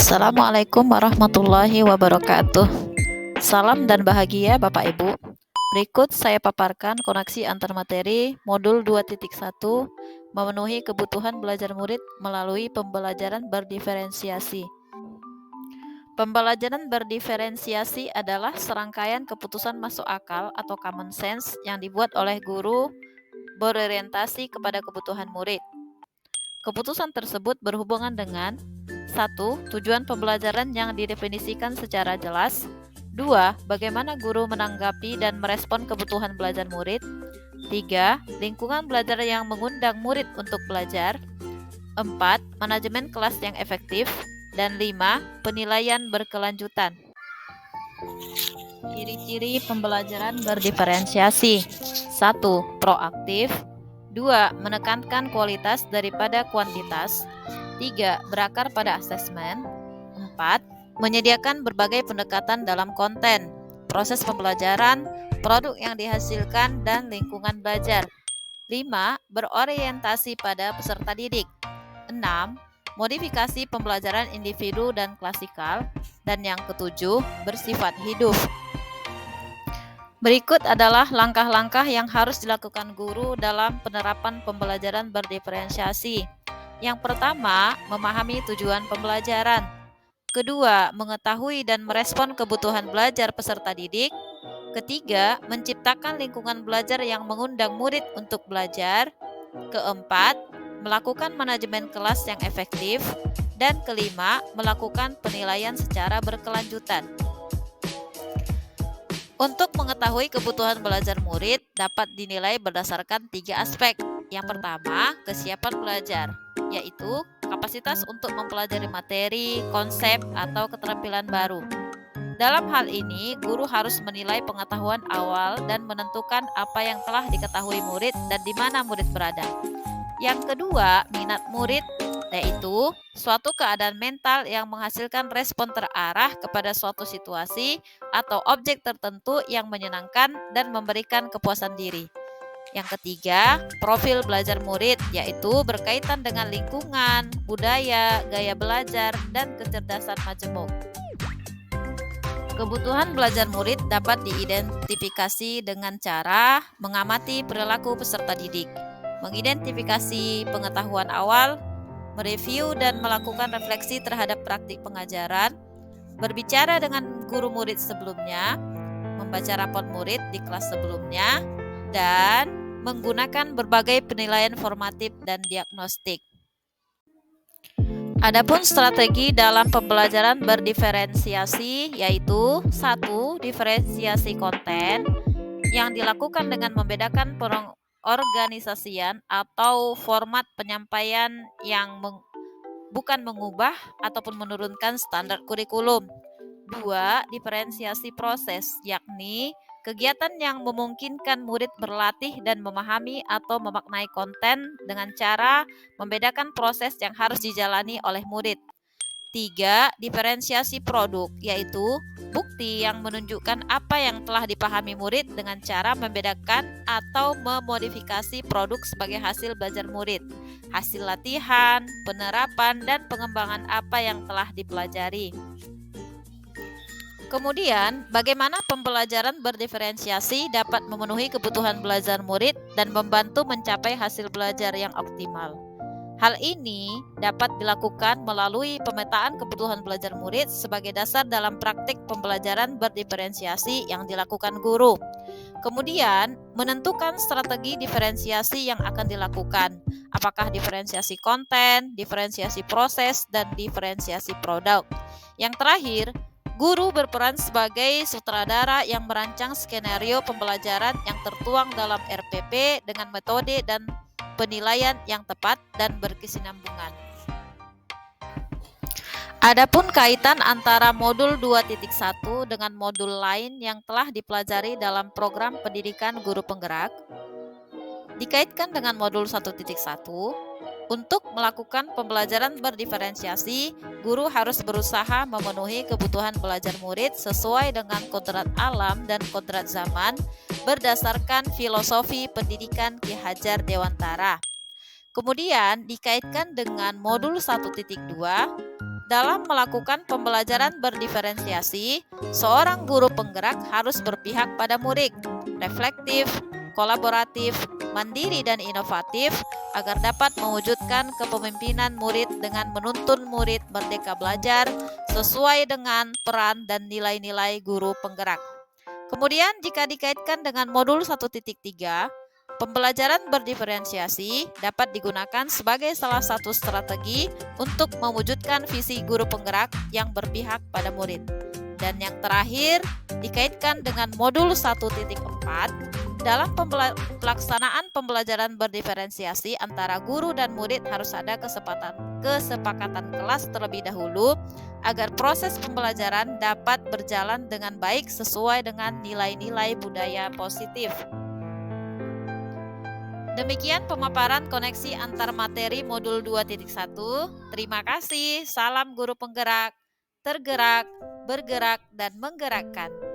Assalamualaikum warahmatullahi wabarakatuh. Salam dan bahagia Bapak Ibu. Berikut saya paparkan koneksi antar materi modul 2.1 memenuhi kebutuhan belajar murid melalui pembelajaran berdiferensiasi. Pembelajaran berdiferensiasi adalah serangkaian keputusan masuk akal atau common sense yang dibuat oleh guru berorientasi kepada kebutuhan murid. Keputusan tersebut berhubungan dengan 1. Tujuan pembelajaran yang didefinisikan secara jelas. 2. Bagaimana guru menanggapi dan merespon kebutuhan belajar murid. 3. Lingkungan belajar yang mengundang murid untuk belajar. 4. Manajemen kelas yang efektif. Dan 5. Penilaian berkelanjutan. Ciri-ciri pembelajaran berdiferensiasi. 1. Proaktif. 2. Menekankan kualitas daripada kuantitas. 3. Berakar pada asesmen. 4. Menyediakan berbagai pendekatan dalam konten, proses pembelajaran, produk yang dihasilkan, dan lingkungan belajar. 5. Berorientasi pada peserta didik. 6. Modifikasi pembelajaran individu dan klasikal. Dan yang ketujuh, bersifat hidup. Berikut adalah langkah-langkah yang harus dilakukan guru dalam penerapan pembelajaran berdiferensiasi. Yang pertama, memahami tujuan pembelajaran. Kedua, mengetahui dan merespon kebutuhan belajar peserta didik. Ketiga, menciptakan lingkungan belajar yang mengundang murid untuk belajar. Keempat, melakukan manajemen kelas yang efektif. Dan kelima, melakukan penilaian secara berkelanjutan. Untuk mengetahui kebutuhan belajar murid dapat dinilai berdasarkan 3 aspek. Yang pertama, kesiapan belajar, yaitu kapasitas untuk mempelajari materi, konsep, atau keterampilan baru. Dalam hal ini, guru harus menilai pengetahuan awal dan menentukan apa yang telah diketahui murid dan di mana murid berada. Yang kedua, minat murid, yaitu suatu keadaan mental yang menghasilkan respon terarah kepada suatu situasi atau objek tertentu yang menyenangkan dan memberikan kepuasan diri. Yang ketiga, profil belajar murid, yaitu berkaitan dengan lingkungan, budaya, gaya belajar, dan kecerdasan majemuk. Kebutuhan belajar murid dapat diidentifikasi dengan cara mengamati perilaku peserta didik, mengidentifikasi pengetahuan awal, mereview dan melakukan refleksi terhadap praktik pengajaran, berbicara dengan guru murid sebelumnya, membaca rapor murid di kelas sebelumnya, dan menggunakan berbagai penilaian formatif dan diagnostik. Adapun strategi dalam pembelajaran berdiferensiasi yaitu 1. Diferensiasi konten yang dilakukan dengan membedakan pengorganisasian atau format penyampaian yang bukan mengubah ataupun menurunkan standar kurikulum. 2. Diferensiasi proses, yakni kegiatan yang memungkinkan murid berlatih dan memahami atau memaknai konten dengan cara membedakan proses yang harus dijalani oleh murid. 3. Diferensiasi produk, yaitu bukti yang menunjukkan apa yang telah dipahami murid dengan cara membedakan atau memodifikasi produk sebagai hasil belajar murid, hasil latihan, penerapan, dan pengembangan apa yang telah dipelajari. Kemudian, bagaimana pembelajaran berdiferensiasi dapat memenuhi kebutuhan belajar murid dan membantu mencapai hasil belajar yang optimal. Hal ini dapat dilakukan melalui pemetaan kebutuhan belajar murid sebagai dasar dalam praktik pembelajaran berdiferensiasi yang dilakukan guru. Kemudian, menentukan strategi diferensiasi yang akan dilakukan, apakah diferensiasi konten, diferensiasi proses, dan diferensiasi produk. Yang terakhir, guru berperan sebagai sutradara yang merancang skenario pembelajaran yang tertuang dalam RPP dengan metode dan penilaian yang tepat dan berkesinambungan. Adapun kaitan antara modul 2.1 dengan modul lain yang telah dipelajari dalam program pendidikan guru penggerak, dikaitkan dengan modul 1.1. Untuk melakukan pembelajaran berdiferensiasi, guru harus berusaha memenuhi kebutuhan belajar murid sesuai dengan kodrat alam dan kodrat zaman berdasarkan filosofi pendidikan Ki Hajar Dewantara. Kemudian dikaitkan dengan modul 1.2, Dalam melakukan pembelajaran berdiferensiasi, seorang guru penggerak harus berpihak pada murid, reflektif, kolaboratif, mandiri, dan inovatif agar dapat mewujudkan kepemimpinan murid dengan menuntun murid merdeka belajar sesuai dengan peran dan nilai-nilai guru penggerak. Kemudian jika dikaitkan dengan modul 1.3, pembelajaran berdiferensiasi dapat digunakan sebagai salah satu strategi untuk mewujudkan visi guru penggerak yang berpihak pada murid. Dan yang terakhir, dikaitkan dengan modul 1.4, dalam pelaksanaan pembelajaran berdiferensiasi antara guru dan murid harus ada kesepakatan kelas terlebih dahulu agar proses pembelajaran dapat berjalan dengan baik sesuai dengan nilai-nilai budaya positif. Demikian pemaparan koneksi antar materi modul 2.1. Terima kasih. Salam guru penggerak, tergerak, bergerak, dan menggerakkan.